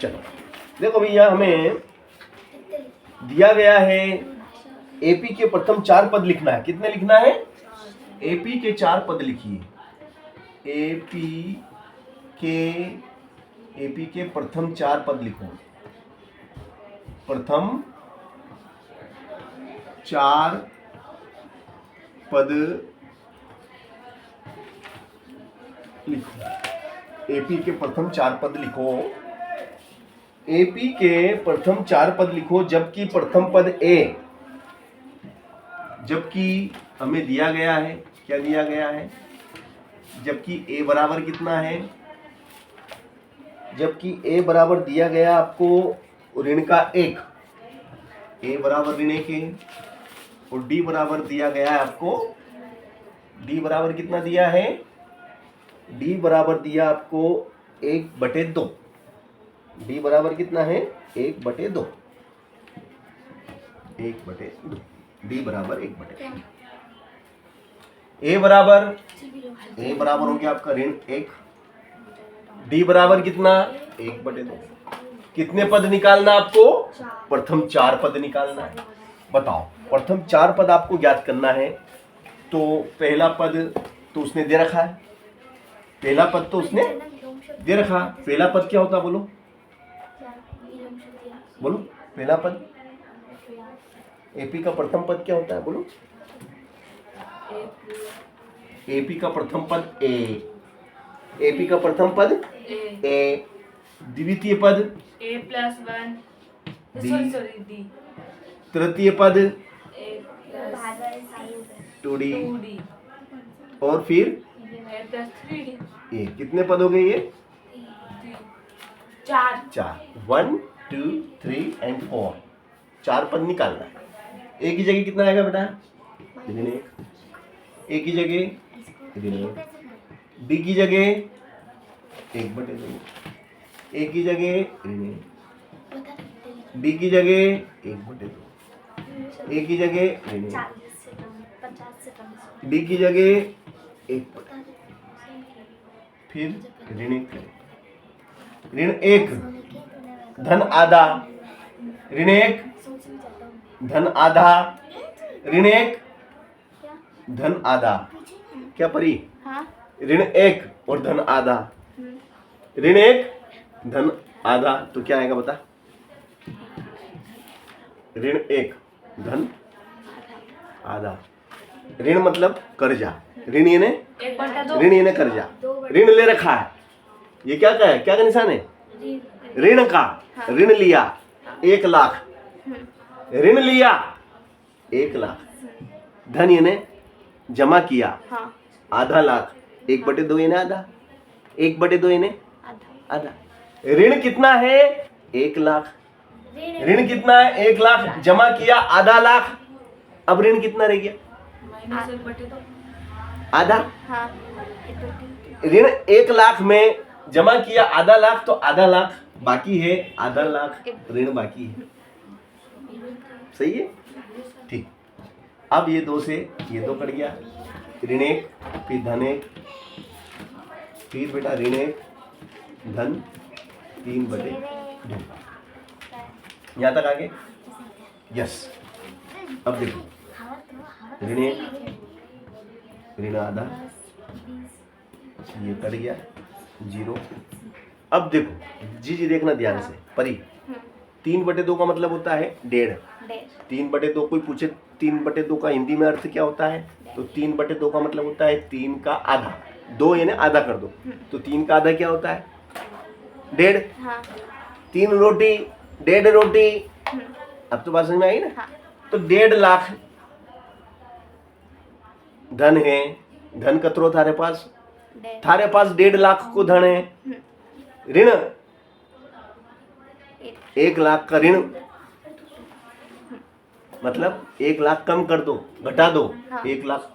चलो देखो भैया, हमें दिया गया है एपी के प्रथम 4 पद लिखना है। कितने लिखना है? एपी के 4 पद लिखिए। एपी के प्रथम 4 पद लिखो। प्रथम 4 पद लिखो। एपी के प्रथम 4 पद लिखो। एपी के प्रथम 4 पद लिखो, जबकि प्रथम पद ए, जबकि हमें दिया गया है, क्या दिया गया है? जबकि ए बराबर कितना है? जबकि ए बराबर दिया गया आपको ऋण का 1, ए बराबर ऋण 1 है। और डी बराबर दिया गया है आपको, डी बराबर कितना दिया है? डी बराबर दिया आपको 1/2। डी बराबर कितना है? 1/2। 1/2। डी बराबर 1/2। ए बराबर हो गया आपका ऋण 1। डी बराबर कितना? 1/2। कितने पद निकालना आपको? प्रथम 4 पद निकालना है। बताओ, प्रथम 4 पद आपको ज्ञात करना है। तो पहला पद तो उसने दे रखा है, पहला पद तो उसने दे रखा। पहला पद क्या होता है? बोलो बोलो, पहला पद एपी का प्रथम पद क्या होता है? बोलो। एपी का प्रथम पद ए, एपी का प्रथम पद ए। द्वितीय पद A+1 डी। तृतीय पद A+2D 2D। और फिर A+3D। ए। कितने पद हो गए ये? 4। 1 2 3 and 4। 4 पद निकालना है। ए की जगह कितना आएगा बेटा? ऋण 1। ए की जगह ऋण 1। डी की जगह 1/2। ए की जगह ऋण 1। डी की जगह 1/2। ए की जगह ऋण 1। डी की जगह 1/2। फिर ऋण 1। ऋण 1 धन आधा, ऋण 1 धन आधा, ऋण 1 धन आधा। क्या परी? ऋण 1 और धन आधा, ऋण 1 धन आधा, तो क्या आएगा बता? ऋण 1 धन आधा। ऋण मतलब कर्जा, ऋण यानी कर्जा। ऋण ले रखा है, ये क्या का है? क्या का निशान है? ऋण का। ऋण लिया 1 लाख, ऋण लिया 1 लाख। धन यानी जमा किया आधा लाख। 1/2 यानी आधा, 1/2 यानी आधा। ऋण कितना है? 1 लाख। ऋण कितना है? 1 लाख। जमा किया आधा लाख। अब ऋण कितना रह गया? आधा। ऋण 1 लाख में जमा किया आधा लाख, तो आधा लाख बाकी है, आधा लाख ऋण बाकी है। सही है? ठीक। अब ये 2 से ये 2 कट गया। ऋण 1 फिर धन 1, फिर बेटा ऋण 1 धन 3/2। यहाँ तक आगे? यस। अब देखो, ऋण 1 ऋण आधा, ये कट गया 0। अब देखो जी देखना ध्यान से परी। 3/2 का मतलब होता है 1.5। 3/2 कोई पूछे 3/2 का हिंदी में अर्थ क्या होता है? तो 3/2 का मतलब होता है 3 का आधा। 2 यानी आधा कर दो, तो 3 का आधा क्या होता है? 1.5। 3 रोटी 1.5 रोटी। अब तो बात समझ में आई ना? तो 1.5 लाख धन है। धन कतरो थारे पास? थारे पास 1.5 लाख को धन है। ऋण 1 लाख का ऋण मतलब 1 लाख कम कर दो, घटा दो। 1 लाख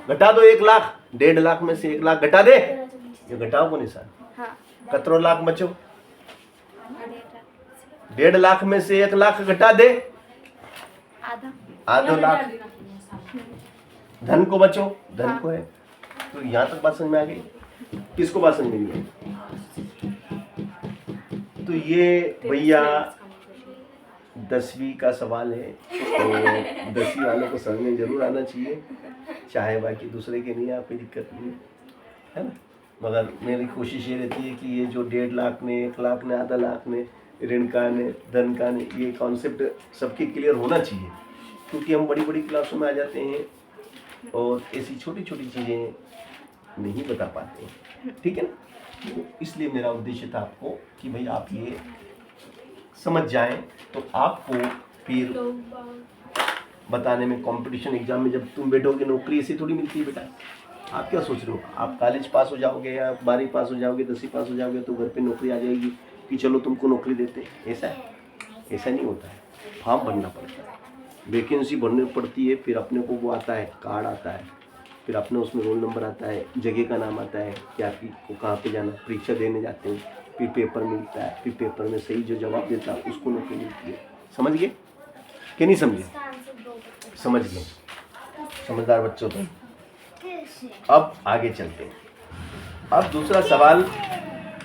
घटा दो, 1 लाख। 1.5 लाख में से 1 लाख घटा दे, ये घटाओ को निशान। कतरो लाख बचो? 1.5 लाख में से 1 लाख घटा दे, आधा लाख धन को बचो। धन को है। तो यहाँ तक बात समझ में आ गई? किसको बात समझ में नहीं आई? तो ये भैया 10वीं का सवाल है, तो 10वीं वालों को समझ में जरूर आना चाहिए, चाहे बाकी दूसरे के नहीं, आप कोई दिक्कत नहीं है ना। मगर मेरी कोशिश ये रहती है कि ये जो 1.5 लाख ने, 1 लाख ने, आधा लाख ने, ऋण का ने, धन का ने, ये कॉन्सेप्ट सबके क्लियर होना चाहिए, क्योंकि हम बड़ी बड़ी क्लासों में आ जाते हैं और ऐसी छोटी छोटी चीज़ें नहीं बता पाते हैं, ठीक है ना। तो इसलिए मेरा उद्देश्य था आपको कि भाई आप ये समझ जाएं, तो आपको फिर बताने में, कंपटीशन एग्जाम में जब तुम बैठोगे, नौकरी ऐसी थोड़ी मिलती है बेटा। आप क्या सोच रहे हो, आप कॉलेज पास हो जाओगे या 12वीं पास हो जाओगे, 10वीं पास हो जाओगे तो घर पे नौकरी आ जाएगी कि चलो तुमको नौकरी देते, ऐसा है? ऐसा नहीं होता है। फॉर्म भरना पड़ता है, वैकेंसी भरनी पड़ती है, फिर अपने को वो आता है, कार्ड आता है, फिर अपने उसमें रोल नंबर आता है, जगह का नाम आता है कि आपको कहाँ पे जाना, परीक्षा देने जाते हैं, फिर पेपर मिलता है, फिर पेपर में सही जो जवाब देता है उसको नौकरी मिलती है। समझ गए कि नहीं समझे? समझ गए, समझदार बच्चों। तो अब आगे चलते हैं। अब दूसरा सवाल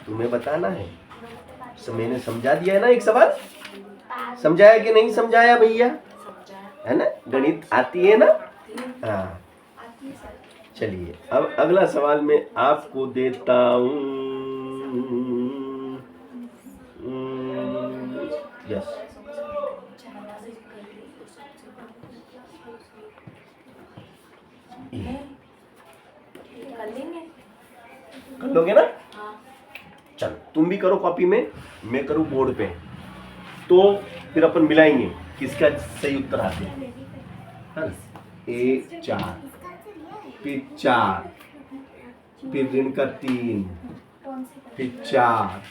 तुम्हें बताना है। मैंने समझा दिया है ना, एक सवाल समझाया कि नहीं समझाया भैया, है ना? गणित आती है ना? हाँ, चलिए अब अगला सवाल मैं आपको देता हूँ। यस, कर लोगे ना? चलो तुम भी करो कॉपी में, मैं करूँ बोर्ड पे, तो फिर अपन मिलाएंगे किसका सही उत्तर आते हैं। हाँ, 1 4, फिर 4, फिर ऋण का 3, फिर 4,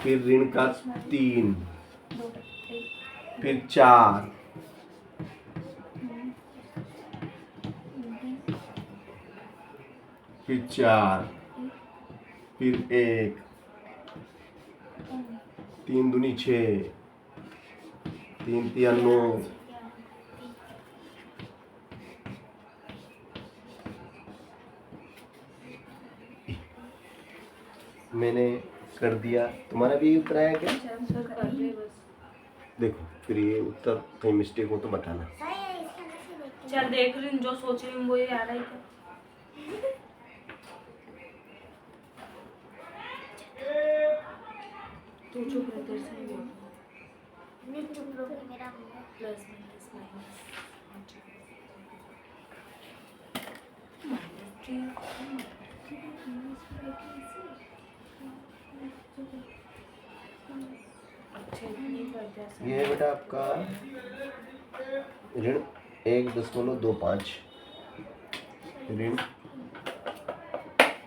फिर ऋण का 3, फिर 4, फिर 4, फिर 1, 3 दूनी 6, 3 तिया 9, मैंने कर दिया। तुम्हारा भी उत्तर आया क्या? देखो फिर ये उत्तर कहीं मिस्टेक हो तो बताना। चल देख रही हूँ, जो सोच रही हूँ वो ये आ रहा है क्या? तू चुप रह, तेरे से नहीं बोल। प्लस माइनस माइनस ये है बेटा आपका ऋण 1.25, ऋण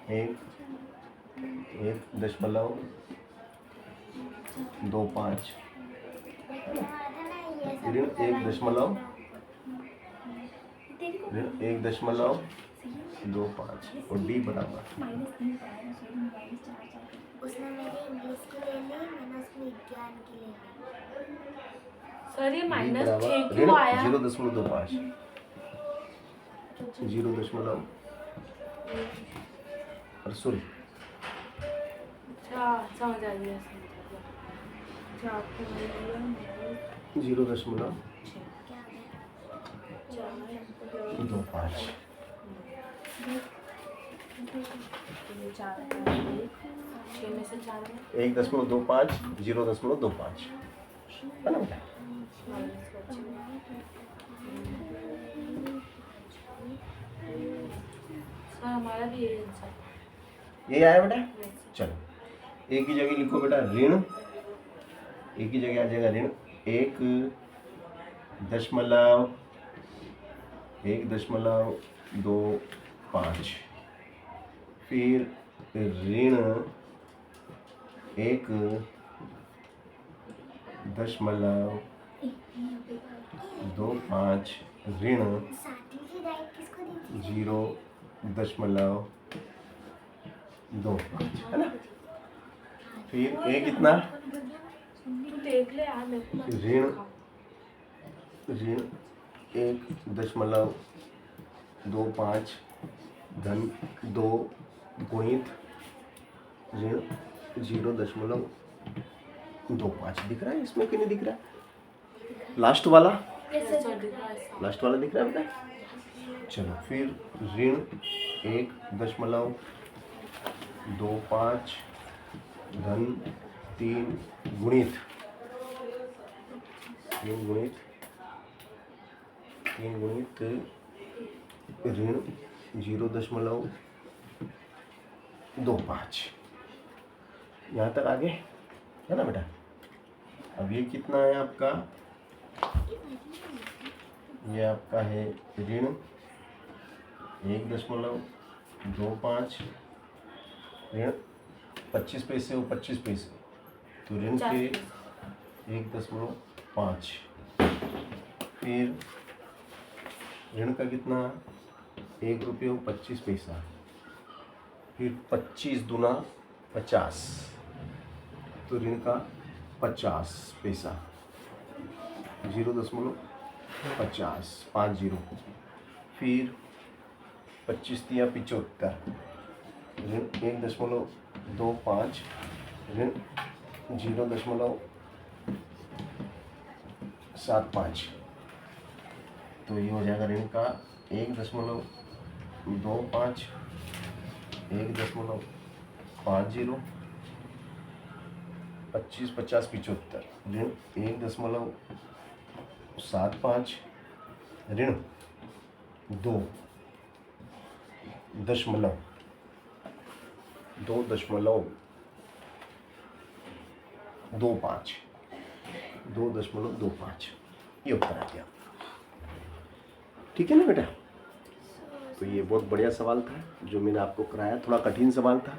1.25, ऋण 1.25 और डी बराबर। उसने मेरी इंग्लिश की ले ली, मैंने उसकी विज्ञान की ले ली। सर ये डी माइनस बराबर 6 ऋण क्यों आया? 0.25, 0. सॉरी, अच्छा समझ आ गया, अच्छा आपको मिल गया 0.25। छः में से 4 में 1.25, 0.25 है ना बेटा? सर हमारा भी यही आंसर। यही आया बेटा? चलो एक ही जगह लिखो बेटा ऋण, एक ही जगह आ जाएगा ऋण 1.25, फिर ऋण 1.25, ऋण साथी की डाइट किसको दी थी? 0.25 है ना? फिर एक कितना? तू देख ले यार, मेरे को मत ऋण दिखा। 1.25 धन 2 गुणित ऋण 0.25 2.5 दिख रहा है इसमें कि नहीं दिख रहा है? लास्ट वाला सर दिख रहा है। लास्ट वाला दिख रहा है बेटा? चलो फिर ऋण 1.25 धन 3 गुणित 3 गुणित ऋण 0.25 यहाँ तक आगे है ना बेटा? अब ये कितना है आपका? ये आपका है ऋण 1.25 ऋण 25 पैसे और 25 पैसे, तो ऋण के 1.5। फिर ऋण का कितना? 1 रुपये और 25 पैसा। फिर 25 दूना 50, तो ऋण का 50 पैसा 0.50 50। फिर 25 दिया 75 ऋण 1.25 ऋण 0.75, तो ये हो जाएगा ऋण का 1.25 1.50 25 50 75 ऋण 1.75 ऋण 2.25 ये उत्तर आ गया। ठीक है ना बेटा? तो ये बहुत बढ़िया सवाल था जो मैंने आपको कराया, थोड़ा कठिन सवाल था।